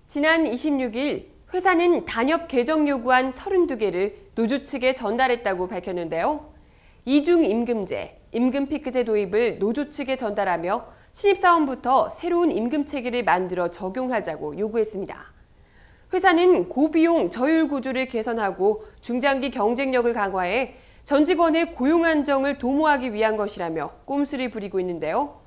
지난 26일 회사는 단협 개정 요구안 32개를 노조 측에 전달했다고 밝혔는데요. 이중 임금제, 임금피크제 도입을 노조 측에 전달하며 신입사원부터 새로운 임금 체계를 만들어 적용하자고 요구했습니다. 회사는 고비용 저율 구조를 개선하고 중장기 경쟁력을 강화해 전 직원의 고용 안정을 도모하기 위한 것이라며 꼼수를 부리고 있는데요.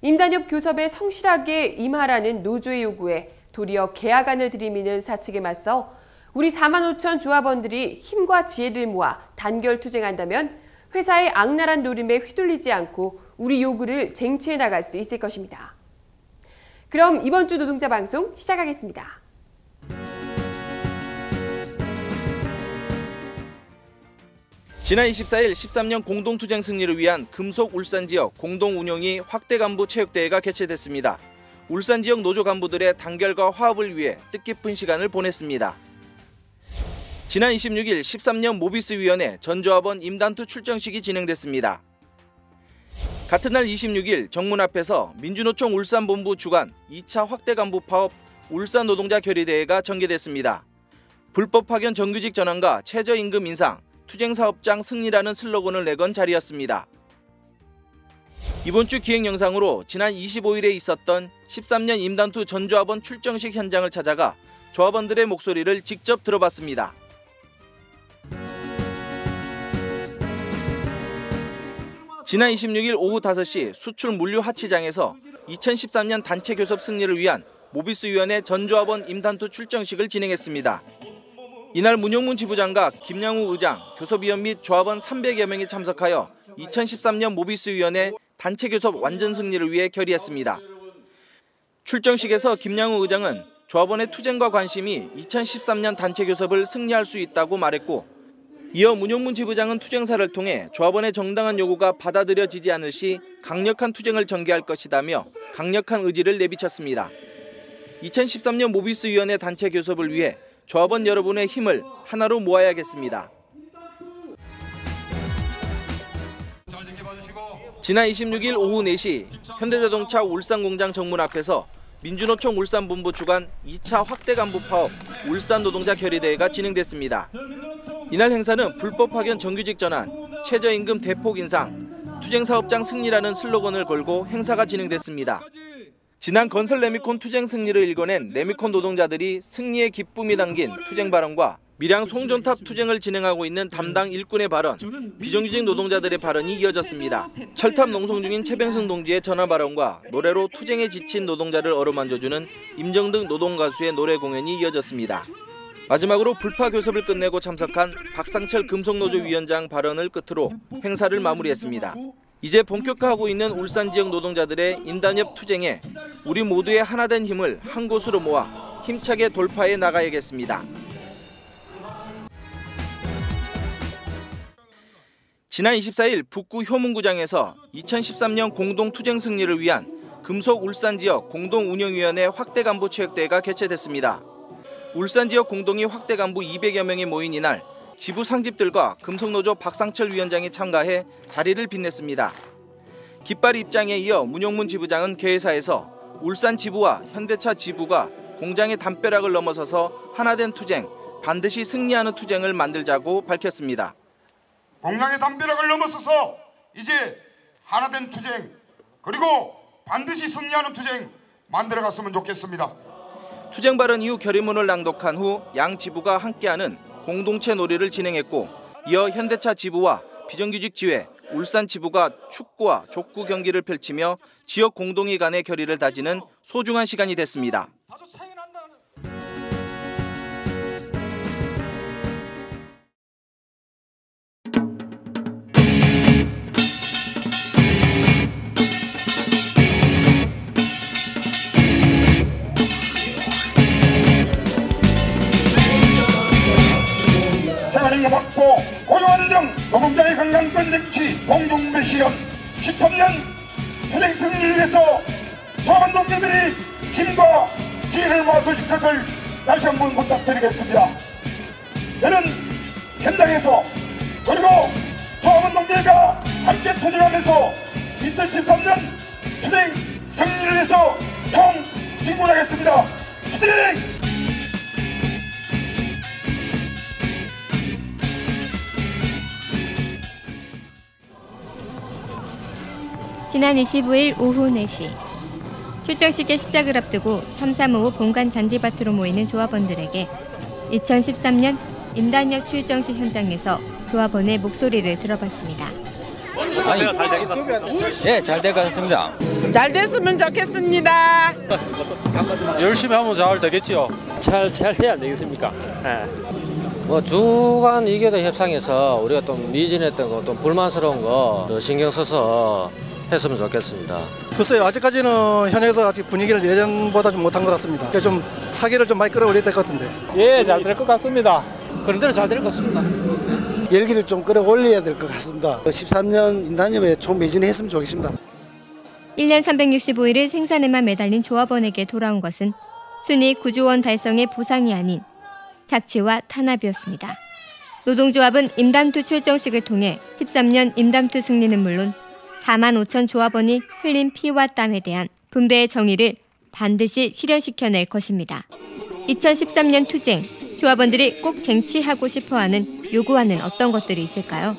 임단협 교섭에 성실하게 임하라는 노조의 요구에 도리어 계약안을 들이미는 사측에 맞서 우리 4만 5천 조합원들이 힘과 지혜를 모아 단결 투쟁한다면 회사의 악랄한 노름에 휘둘리지 않고 우리 요구를 쟁취해 나갈 수 있을 것입니다. 그럼 이번 주 노동자 방송 시작하겠습니다. 지난 24일 13년 공동투쟁 승리를 위한 금속 울산 지역 공동운용위 확대 간부 체육대회가 개최됐습니다. 울산 지역 노조 간부들의 단결과 화합을 위해 뜻깊은 시간을 보냈습니다. 지난 26일 13년 모비스위원회 전조합원 임단투 출정식이 진행됐습니다. 같은 날 26일 정문 앞에서 민주노총 울산본부 주관 2차 확대 간부 파업 울산 노동자 결의대회가 전개됐습니다. 불법 파견 정규직 전환과 최저임금 인상, 투쟁사업장 승리라는 슬로건을 내건 자리였습니다. 이번 주 기획 영상으로 지난 25일에 있었던 13년 임단투 전조합원 출정식 현장을 찾아가 조합원들의 목소리를 직접 들어봤습니다. 지난 26일 오후 5시 수출 물류 하치장에서 2013년 단체 교섭 승리를 위한 모비스위원회 전조합원 임단투 출정식을 진행했습니다. 이날 문용문 지부장과 김양우 의장, 교섭위원 및 조합원 300여 명이 참석하여 2013년 모비스위원회 단체 교섭 완전 승리를 위해 결의했습니다. 출정식에서 김양우 의장은 조합원의 투쟁과 관심이 2013년 단체 교섭을 승리할 수 있다고 말했고, 이어 문용문 지부장은 투쟁사를 통해 조합원의 정당한 요구가 받아들여지지 않을 시 강력한 투쟁을 전개할 것이다며 강력한 의지를 내비쳤습니다. 2013년 모비스위원회 단체 교섭을 위해 조합원 여러분의 힘을 하나로 모아야겠습니다. 지난 26일 오후 4시 현대자동차 울산공장 정문 앞에서 민주노총 울산본부 주관 2차 확대 간부 파업 울산 노동자 결의대회가 진행됐습니다. 이날 행사는 불법 파견 정규직 전환, 최저임금 대폭 인상, 투쟁사업장 승리라는 슬로건을 걸고 행사가 진행됐습니다. 지난 건설 레미콘 투쟁 승리를 일궈낸 레미콘 노동자들이 승리의 기쁨이 담긴 투쟁 발언과 밀양 송전탑 투쟁을 진행하고 있는 담당 일꾼의 발언, 비정규직 노동자들의 발언이 이어졌습니다. 철탑 농성 중인 최병승 동지의 전화 발언과 노래로 투쟁에 지친 노동자를 어루만져주는 임정득 노동가수의 노래 공연이 이어졌습니다. 마지막으로 불파 교섭을 끝내고 참석한 박상철 금속노조 위원장 발언을 끝으로 행사를 마무리했습니다. 이제 본격화하고 있는 울산 지역 노동자들의 인단협 투쟁에 우리 모두의 하나된 힘을 한 곳으로 모아 힘차게 돌파해 나가야겠습니다. 지난 24일 북구 효문구장에서 2013년 공동투쟁 승리를 위한 금속 울산 지역 공동운영위원회 확대 간부 체육대회가 개최됐습니다. 울산 지역 공동위 확대 간부 200여 명이 모인 이날 지부 상집들과 금속노조 박상철 위원장이 참가해 자리를 빛냈습니다. 깃발 입장에 이어 문용문 지부장은 개회사에서 울산 지부와 현대차 지부가 공장의 담벼락을 넘어서서 하나된 투쟁, 반드시 승리하는 투쟁을 만들자고 밝혔습니다. 공장의 담벼락을 넘어서서 이제 하나된 투쟁, 그리고 반드시 승리하는 투쟁 만들어갔으면 좋겠습니다. 투쟁 발언 이후 결의문을 낭독한 후 양 지부가 함께하는 공동체 놀이를 진행했고, 이어 현대차 지부와 비정규직 지회, 울산 지부가 축구와 족구 경기를 펼치며 지역 공동위 간의 결의를 다지는 소중한 시간이 됐습니다. 생활임금 확보, 고용 안정, 노동자의 건강권 쟁취, 공정무배 실현, 13년 투쟁 승리를 위해서 조합원 동료들이 힘과 지혜를 모아주실 것을 다시 한번 부탁드리겠습니다. 저는 현장에서 그리고 조합원 동료들과 함께 투쟁하면서 2013년 투쟁 승리를 위해서 총 진군하겠습니다. 투쟁! 지난 25일 오후 4시 출정식의 시작을 앞두고 3355 본관 잔디밭으로 모이는 조합원들에게 2013년 임단협 출정식 현장에서 조합원의 목소리를 들어봤습니다. 네, 잘 될 것 같습니다. 잘 됐으면 좋겠습니다. 열심히 하면 잘 되겠지요. 잘 해야 안 되겠습니까? 네. 주간 이교대 협상에서 우리가 좀 미진했던 거, 좀 불만스러운 거 신경 써서 했으면 좋겠습니다. 글쎄요, 아직까지는 현역에서 아직 분위기를 예전보다 좀 못한 것 같습니다. 좀 사기를 좀 많이 끌어올려야 될 것 같은데. 예, 잘 될 것 같습니다. 그런 대로 잘 될 것 같습니다. 열기를 좀 끌어올려야 될 것 같습니다. 13년 임단협에 좀 매진했으면 좋겠습니다. 1년 365일을 생산에만 매달린 조합원에게 돌아온 것은 순위 9조 원 달성의 보상이 아닌 착취와 탄압이었습니다. 노동조합은 임담투 출정식을 통해 13년 임담투 승리는 물론 4만 5천 조합원이 흘린 피와 땀에 대한 분배의 정의를 반드시 실현시켜낼 것입니다. 2013년 투쟁, 조합원들이 꼭 쟁취하고 싶어하는 요구하는 어떤 것들이 있을까요?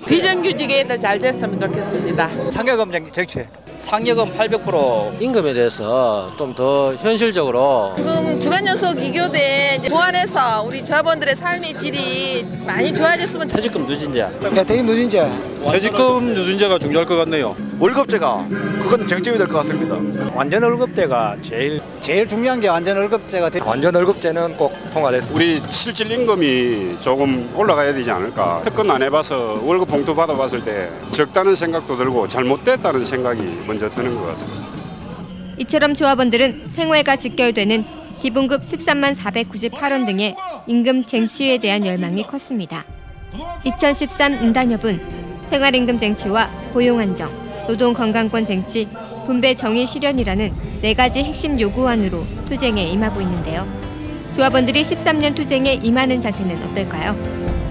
비정규직이 더 잘 됐으면 좋겠습니다. 상여금 쟁취. 상여금 800%. 임금에 대해서 좀 더 현실적으로 지금 주간연속 2교대 보완해서 우리 조합원들의 삶의 질이 많이 좋아졌으면 퇴직금 누진제. 대임 누진제. 퇴직금 누진제가 중요할 것 같네요. 월급제가 그건 쟁점이 될 것 같습니다. 완전 월급제가 제일 중요한 게 완전 월급제가 완전 월급제는 꼭 통과됐습니다. 우리 실질 임금이 조금 올라가야 되지 않을까. 특권 안 해봐서 월급 봉투 받아봤을 때 적다는 생각도 들고 잘못됐다는 생각이 먼저 드는 것 같습니다. 이처럼 조합원들은 생활과 직결되는 기본급 13만 498원 등의 임금 쟁취에 대한 열망이 컸습니다. 2013 임단협은 생활임금 쟁취와 고용 안정, 노동 건강권 쟁취, 분배 정의 실현이라는 4가지 핵심 요구안으로 투쟁에 임하고 있는데요. 조합원들이 13년 투쟁에 임하는 자세는 어떨까요?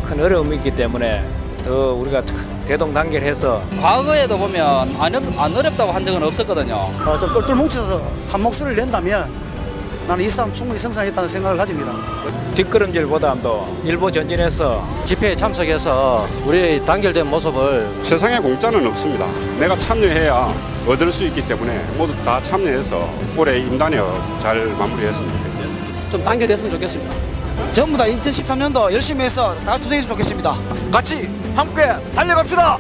큰 어려움이 있기 때문에 더 우리가 대동단결해서 과거에도 보면 안 어렵다고 한 적은 없었거든요. 좀 똘똘 뭉쳐서 한 목소리를 낸다면 나는 이 싸움 충분히 성사했다는 생각을 가집니다. 뒷걸음질보다도 일부 전진해서 집회에 참석해서 우리의 단결된 모습을 세상에 공짜는 없습니다. 내가 참여해야 얻을 수 있기 때문에 모두 다 참여해서 올해 임단협 잘 마무리했으면 좋겠습니다. 좀 단결됐으면 좋겠습니다. 전부 다 2013년도 열심히 해서 다 투쟁했으면 좋겠습니다. 같이 함께 달려갑시다.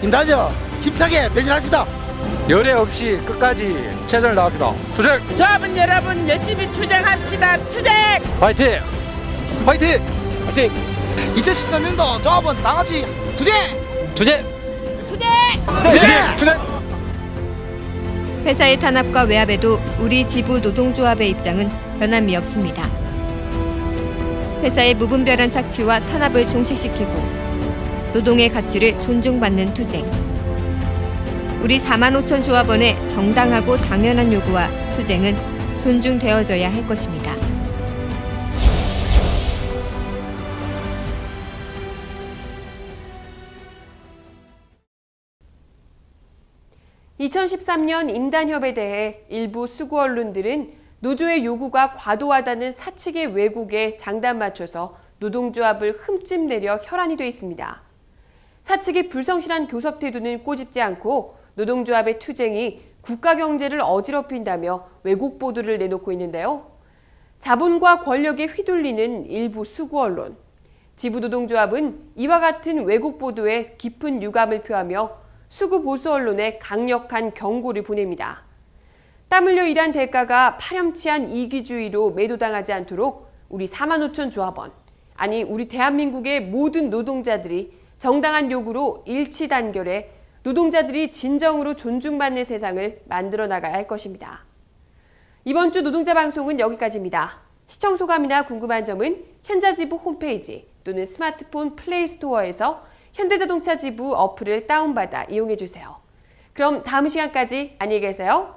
임단협 힘차게 매진합시다. 열애 없이 끝까지 최선을 다합시다. 투쟁! 조합원 여러분 열심히 투쟁합시다. 투쟁! 파이팅! 파이팅! 파이팅! 2013년도 조합원 다 같이 투쟁! 투쟁! 투쟁! 회사의 탄압과 외압에도 우리 지부 노동조합의 입장은 변함이 없습니다. 회사의 무분별한 착취와 탄압을 종식시키고 노동의 가치를 존중받는 투쟁. 우리 4만 5천 조합원의 정당하고 당연한 요구와 투쟁은 존중되어져야 할 것입니다. (2013년) 임단협에 대해 일부 수구 언론들은 노조의 요구가 과도하다는 사측의 왜곡에 장단 맞춰서 노동조합을 흠집내려 혈안이 돼 있습니다. 사측의 불성실한 교섭 태도는 꼬집지 않고 노동조합의 투쟁이 국가 경제를 어지럽힌다며 왜곡 보도를 내놓고 있는데요. 자본과 권력에 휘둘리는 일부 수구 언론. 지부노동조합은 이와 같은 왜곡 보도에 깊은 유감을 표하며 수구 보수 언론에 강력한 경고를 보냅니다. 땀 흘려 일한 대가가 파렴치한 이기주의로 매도당하지 않도록 우리 4만 5천 조합원, 아니 우리 대한민국의 모든 노동자들이 정당한 요구로 일치 단결해 노동자들이 진정으로 존중받는 세상을 만들어 나가야 할 것입니다. 이번 주 노동자 방송은 여기까지입니다. 시청 소감이나 궁금한 점은 현자지부 홈페이지 또는 스마트폰 플레이스토어에서 현대자동차 지부 어플을 다운받아 이용해주세요. 그럼 다음 시간까지 안녕히 계세요.